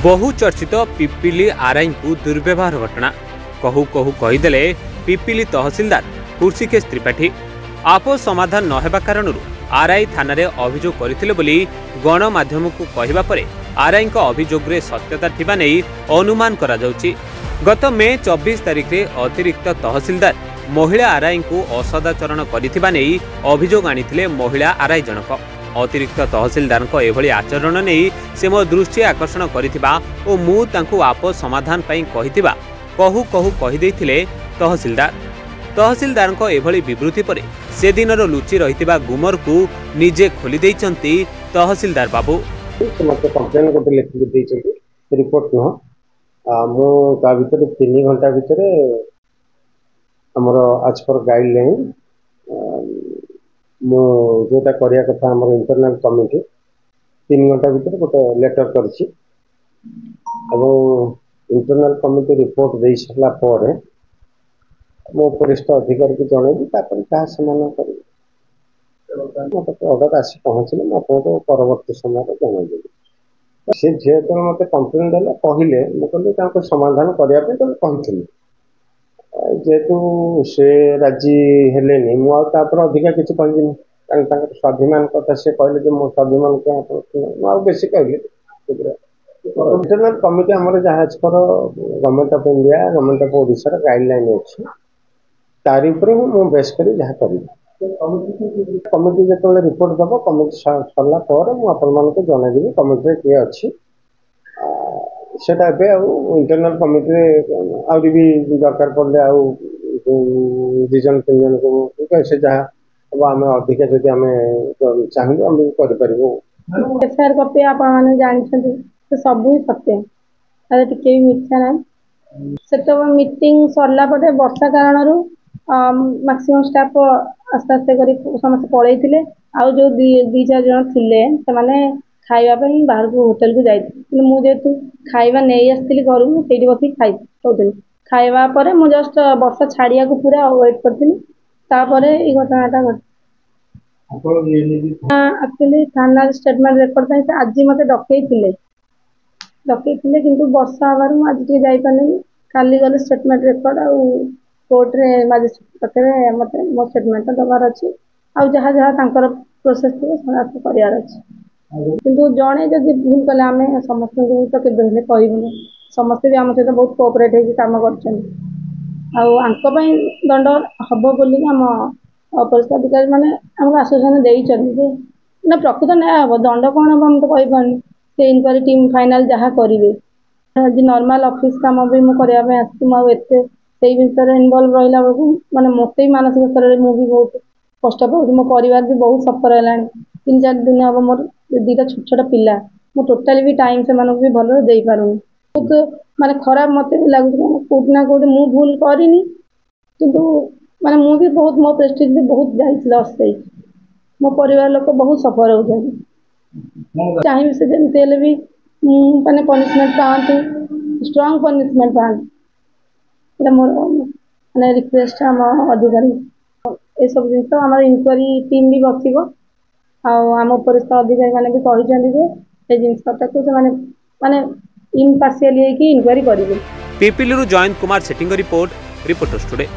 बहुचर्चित पिपिली आरआई को दुर्व्यवहार घटना कहू कहू कहीदेले पिपिली तहसीलदार कुर्सीकेश त्रिपाठी आपस समाधान नहेबा कारण आरआई थाना रे अभियोग करथिले बोली गणमाध्यम को कहिबा परे आरआई अभियोग रे सत्यता थिबा नै अनुमान करा जाउची। गत मे 24 तारिख रे अतिरिक्त तहसीलदार महिला आरआई को असदाचरण करिथिबा नै अभियोग आनिथिले महिला आरआई जनक। अतिरिक्त तहसीलदार एभली आचरण नहीं से मो दृष्टि आकर्षण करिथिबा ओ मु तांकु आपस समाधान पई कहिथिबा कहू कहू कहि दैथिले तहसीलदार एभली विवृत्ति परे से दिनर लुचि रहिथिबा गुमर को निजे खोली दैचंती तहसीलदार बाबू। समस्त कंप्लेन गोटे लिखि दैचंती रिपोर्ट न मु ता भीतर 3 घंटा भीतर हमर आज पर गाइडलाइन मु जोटा करिया कथा हमर इंटरनल कमिटी 3 घंटा भीतर गोटे लेटर करछि और इंटरनल कमिटी रिपोर्ट दे सला पर मो वरिष्ठ अधिकारी को जणैबी तापर कहा समान करी मते ऑर्डर आसी पहुंचले म आपको परवर्ती समय रे जणैबी। से जेतन मते कंप्लेन देला पहिले म कहले ताको समाधान करिया पे तो कहथिली जेतु से राजी हेले नहीं मु तापर अधिका किसी कहली कारण स्वाभिमान कथा से कहले जे मो स्वाभिमान के आप बेसी कहली इंटरनल कमिटी हमर जहाज पर government of India government of Odisha guideline अछि तारी ऊपर मु बेस करी जहा करी कमिटी जेतले रिपोर्ट दबो कमिटी सरला पर मु आपन मान को जणा देबी कमिटी के अछि सेटा बे इंटरनल कमिटी आउरी भी दरकार पड़ले आउ डिजन तीन को कैसे जहा अब आम अधिक जदि आम चाहिए आम कर एफआईआर कॉपी आप जानते तो सब सत्य तार टिके भी मिथ्या ना से मीटिंग सरला पटे वर्षा कारण मैक्सिमम स्टाफ आस्ते आस्ते कर समस्त पलैते आउ जो दी चार जन थिले से खावाई बाहर को होटेल को जाइए मुझे खाଇବା नहीं आसती घर से बस खाई खावा पर मु जस्ट वर्षा छाड़िया को पूरा वेट करी ये घटनाटा घट एक्चुअली थाना स्टेटमेंट रेकर्ड से आज मत डकई किंतु वर्षा हबार मुझे जापारे काली गले स्टेटमेंट रेकर्ड आ कोर्ट रे मजिस्ट्रेट पाखे मत मो स्टेटमेंट दबार अच्छी आ जहाँ जहाँ प्रोसेस थी समाप्त करार अच्छी किंतु जड़े जब भूल कले आम समस्त तो के कहूनी समस्ते भी आम सहित बहुत कोअपरेट होम कर दंड हम बोली आम अपरिस्थ अधिकारी मैंने आमको आश्वासन देते ना प्रकृत न्याय हम दंड कौन हम हम तो कहीपारे से इनक्वारी टीम फाइनाल जहाँ करेंगे आज नॉर्मल ऑफिस काम भी मुझे आसते से विषय इनवल्व रहा बेलू मैंने मत भी मानसिक स्तर में भी बहुत कष्ट पाऊँ मो परिवार भी बहुत सफर है 3-4 दिन हम मोर 2टा छोट छोट पिला मु टोटाली भी टाइम से भी भल दे पारूनी बहुत माने खराब मत भी लगुच कौट ना कौट मु भूल करनी किंतु माने मु भी बहुत मो प्रेस्टीज भी बहुत लॉस मो परिवार लोग बहुत सफर हो चाहिए से जमी भी माने पनिशमेंट पातु स्ट्रांग पनिशमेंट पातु मोर माने रिक्वेस्ट आम अधिकारी ये सब जिन आम इनक्वारी टीम भी बस आम उपरिस्थ अधिकारी मैंने भी कहते जिनस माने इम्पार्शियल इनक्वारी करेंगे। Pipili Jayant Kumar setting reporter studio.